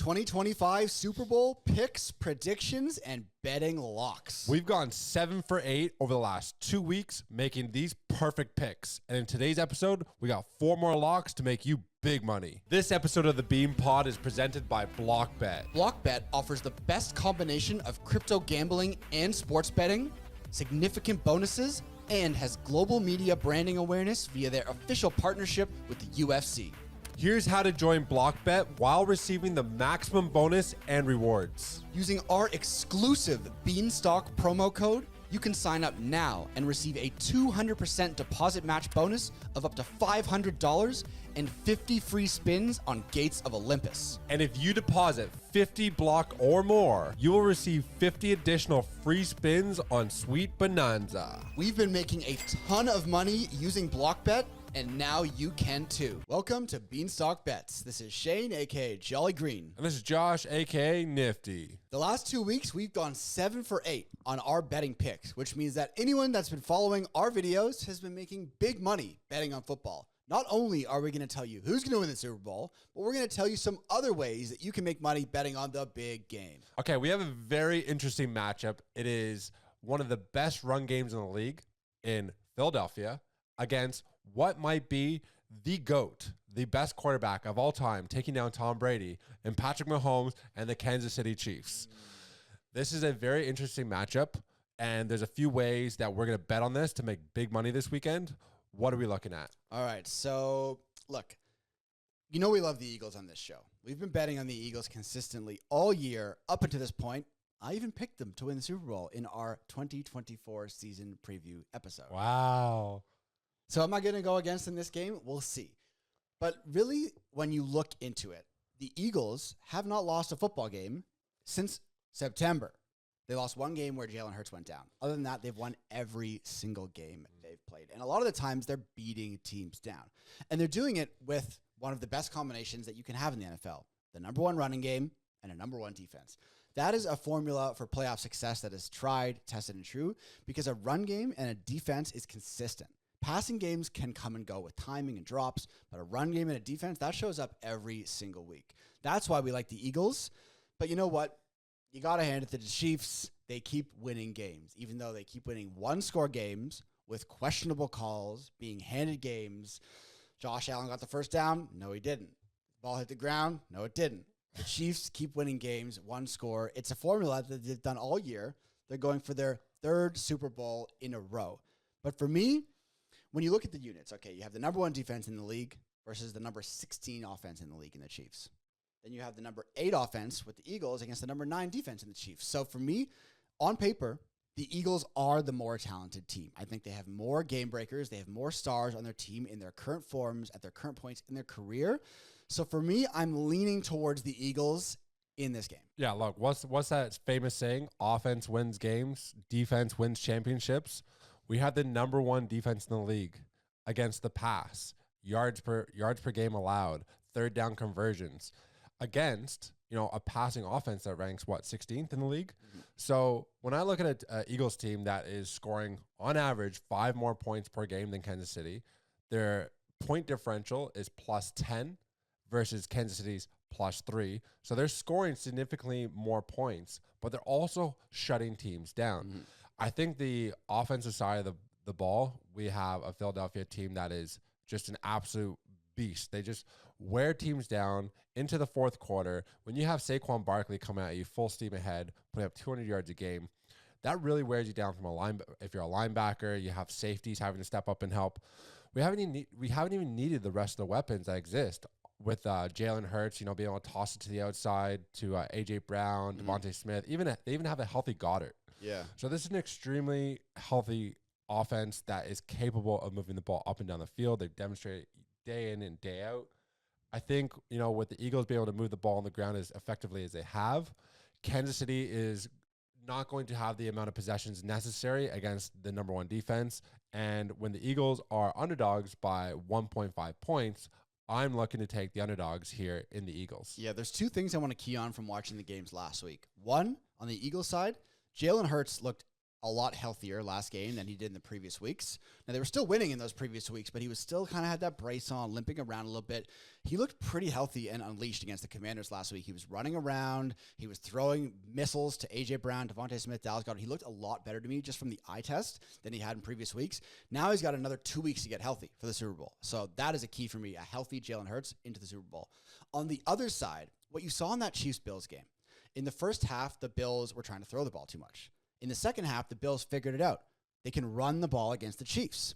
2025 Super Bowl picks, predictions, and betting locks. We've gone 7 for 8 over the last 2 weeks, making these perfect picks. And in today's episode, we got 4 more locks to make you big money. This episode of the Beam Pod is presented by BlockBet. BlockBet offers the best combination of crypto gambling and sports betting, significant bonuses, and has global media branding awareness via their official partnership with the UFC. Here's how to join BlockBet while receiving the maximum bonus and rewards. Using our exclusive Beanstock promo code, you can sign up now and receive a 200% deposit match bonus of up to $500 and 50 free spins on Gates of Olympus. And if you deposit 50 block or more, you will receive 50 additional free spins on Sweet Bonanza. We've been making a ton of money using BlockBet, and now you can too. Welcome to Beanstock Bets. This is Shane, aka Jolly Green. And this is Josh, aka Nifty. The last 2 weeks, we've gone 7 for 8 on our betting picks, which means that anyone that's been following our videos has been making big money betting on football. Not only are we going to tell you who's going to win the Super Bowl, but we're going to tell you some other ways that you can make money betting on the big game. Okay, we have a very interesting matchup. It is one of the best run games in the league in Philadelphia against what might be the GOAT, the best quarterback of all time, taking down Tom Brady and Patrick Mahomes and the Kansas City Chiefs. This is a very interesting matchup, and there's a few ways that we're going to bet on this to make big money this weekend. What are we looking at? All right, so look, you know we love the Eagles on this show. We've been betting on the Eagles consistently all year up until this point. I even picked them to win the Super Bowl in our 2024 season preview episode. Wow. So am I going to go against in this game? We'll see. But really, when you look into it, the Eagles have not lost a football game since September. They lost one game where Jalen Hurts went down. Other than that, they've won every single game they've played. And a lot of the times, they're beating teams down. And they're doing it with one of the best combinations that you can have in the NFL, the number one running game and a number one defense. That is a formula for playoff success that is tried, tested, and true because a run game and a defense is consistent. Passing games can come and go with timing and drops, but a run game and a defense, that shows up every single week. That's why we like the Eagles. But you know what? You got to hand it to the Chiefs. They keep winning games, even though they keep winning one-score games with questionable calls, being handed games. Josh Allen got the first down. No, he didn't. Ball hit the ground. No, it didn't. The Chiefs keep winning games, one score. It's a formula that they've done all year. They're going for their third Super Bowl in a row. But for me, when you look at the units, okay, you have the number one defense in the league versus the number 16 offense in the league in the Chiefs. Then you have the number 8 offense with the Eagles against the number 9 defense in the Chiefs. So for me, on paper, the Eagles are the more talented team. I think they have more game breakers. They have more stars on their team in their current forms at their current points in their career. So for me, I'm leaning towards the Eagles in this game. Yeah, look, what's that famous saying? Offense wins games, defense wins championships. We had the number one defense in the league against the pass, yards per game allowed, third down conversions against, a passing offense that ranks 16th in the league. Mm-hmm. So when I look at an Eagles team that is scoring on average 5 more points per game than Kansas City, their point differential is +10 versus Kansas City's +3. So they're scoring significantly more points, but they're also shutting teams down. Mm-hmm. I think the offensive side of the ball, we have a Philadelphia team that is just an absolute beast. They just wear teams down into the fourth quarter. When you have Saquon Barkley coming at you full steam ahead, putting up 200 yards a game, that really wears you down from if you're a linebacker. You have safeties having to step up and help. We haven't even needed the rest of the weapons that exist with Jalen Hurts, being able to toss it to the outside to A.J. Brown, Devontae Smith. They even have a healthy Goddard. Yeah. So this is an extremely healthy offense that is capable of moving the ball up and down the field. They've demonstrated day in and day out. I think, with the Eagles being able to move the ball on the ground as effectively as they have, Kansas City is not going to have the amount of possessions necessary against the number one defense. And when the Eagles are underdogs by 1.5 points, I'm looking to take the underdogs here in the Eagles. Yeah, there's 2 things I want to key on from watching the games last week. One, on the Eagles side, Jalen Hurts looked a lot healthier last game than he did in the previous weeks. Now, they were still winning in those previous weeks, but he was still kind of had that brace on, limping around a little bit. He looked pretty healthy and unleashed against the Commanders last week. He was running around. He was throwing missiles to A.J. Brown, Devontae Smith, Dallas Goedert. He looked a lot better to me just from the eye test than he had in previous weeks. Now he's got another 2 weeks to get healthy for the Super Bowl. So that is a key for me, a healthy Jalen Hurts into the Super Bowl. On the other side, what you saw in that Chiefs-Bills game, in the first half, the Bills were trying to throw the ball too much. In the second half, the Bills figured it out. They can run the ball against the Chiefs.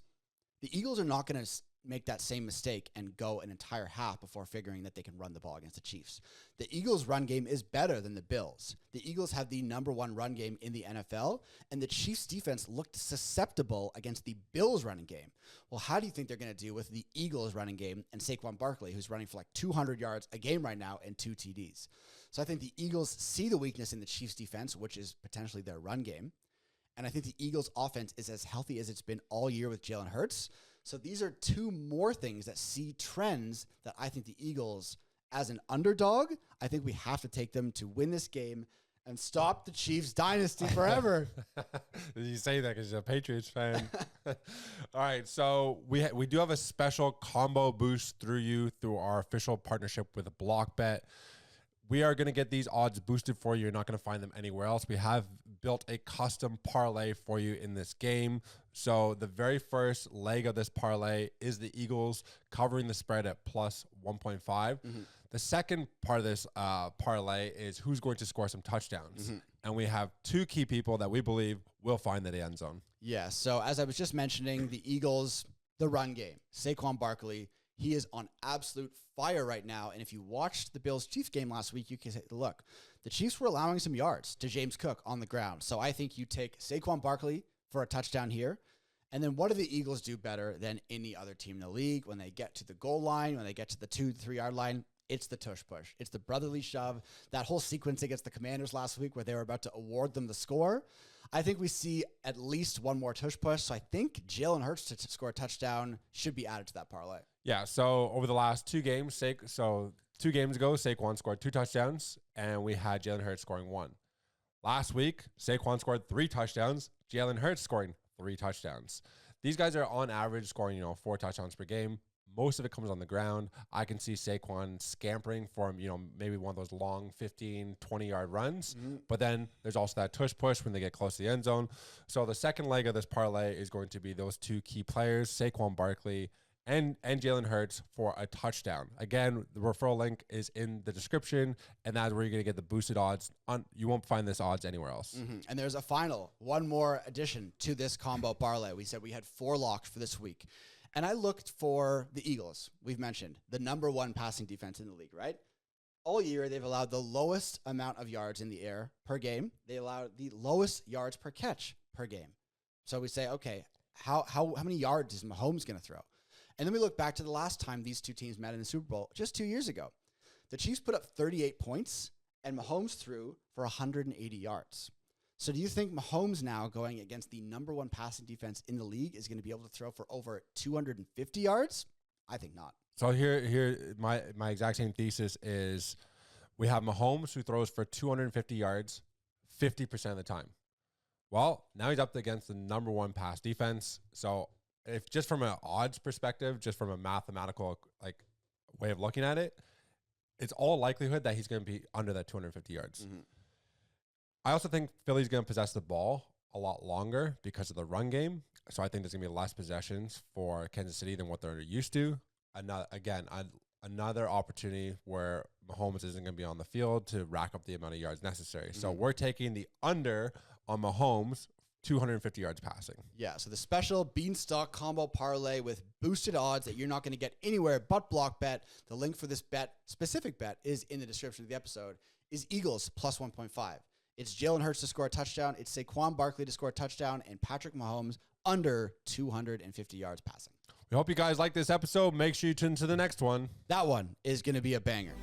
The Eagles are not going to make that same mistake and go an entire half before figuring that they can run the ball against the Chiefs. The Eagles' run game is better than the Bills. The Eagles have the number one run game in the NFL, and the Chiefs' defense looked susceptible against the Bills' running game. Well, how do you think they're going to do with the Eagles' running game and Saquon Barkley, who's running for like 200 yards a game right now and 2 TDs? So I think the Eagles see the weakness in the Chiefs' defense, which is potentially their run game. And I think the Eagles' offense is as healthy as it's been all year with Jalen Hurts. So these are two more things that see trends that I think the Eagles, as an underdog, I think we have to take them to win this game and stop the Chiefs dynasty forever. Did you say that because you're a Patriots fan? All right, so we do have a special combo boost through our official partnership with BlockBet. We are going to get these odds boosted for you. You're not going to find them anywhere else. We have built a custom parlay for you in this game. So the very first leg of this parlay is the Eagles covering the spread at plus 1.5. Mm-hmm. The second part of this parlay is who's going to score some touchdowns. Mm-hmm. And we have two key people that we believe will find the end zone. Yeah, so as I was just mentioning, the Eagles, the run game, Saquon Barkley, he is on absolute fire right now. And if you watched the Bills-Chiefs game last week, you can say, look, the Chiefs were allowing some yards to James Cook on the ground. So I think you take Saquon Barkley for a touchdown here. And then what do the Eagles do better than any other team in the league? When they get to the goal line, when they get to the 2-3 yard line, it's the tush push. It's the brotherly shove. That whole sequence against the Commanders last week where they were about to award them the score. I think we see at least one more tush push. So I think Jalen Hurts to score a touchdown should be added to that parlay. Yeah, so over the last 2 games, 2 games ago, Saquon scored 2 touchdowns, and we had Jalen Hurts scoring 1. Last week, Saquon scored 3 touchdowns, Jalen Hurts scoring 3 touchdowns. These guys are on average scoring, 4 touchdowns per game. Most of it comes on the ground. I can see Saquon scampering for him, maybe one of those long 15, 20-yard runs. Mm-hmm. But then there's also that tush push when they get close to the end zone. So the second leg of this parlay is going to be those 2 key players, Saquon Barkley and Jalen Hurts, for a touchdown. Again, the referral link is in the description, and that's where you're going to get the boosted odds. You won't find this odds anywhere else. Mm-hmm. And there's one more addition to this combo parlay. We said we had 4 locks for this week. And I looked for the Eagles. We've mentioned the number 1 passing defense in the league, right? All year, they've allowed the lowest amount of yards in the air per game. They allowed the lowest yards per catch per game. So we say, okay, how many yards is Mahomes going to throw? And then we look back to the last time these two teams met in the Super Bowl, just 2 years ago. The Chiefs put up 38 points, and Mahomes threw for 180 yards. So do you think Mahomes now going against the number 1 passing defense in the league is going to be able to throw for over 250 yards? I think not. So here my exact same thesis is we have Mahomes who throws for 250 yards 50% of the time. Well, now he's up against the number 1 pass defense. So if just from an odds perspective, just from a mathematical way of looking at it, it's all likelihood that he's going to be under that 250 yards. Mm-hmm. I also think Philly's going to possess the ball a lot longer because of the run game. So I think there's going to be less possessions for Kansas City than what they're used to. Another opportunity where Mahomes isn't going to be on the field to rack up the amount of yards necessary. Mm-hmm. So we're taking the under on Mahomes, 250 yards passing. Yeah, so the special Beanstock combo parlay with boosted odds that you're not going to get anywhere but BlockBet. The link for this specific bet is in the description of the episode, is Eagles plus 1.5. It's Jalen Hurts to score a touchdown. It's Saquon Barkley to score a touchdown, and Patrick Mahomes under 250 yards passing. We hope you guys like this episode. Make sure you tune to the next one. That one is going to be a banger.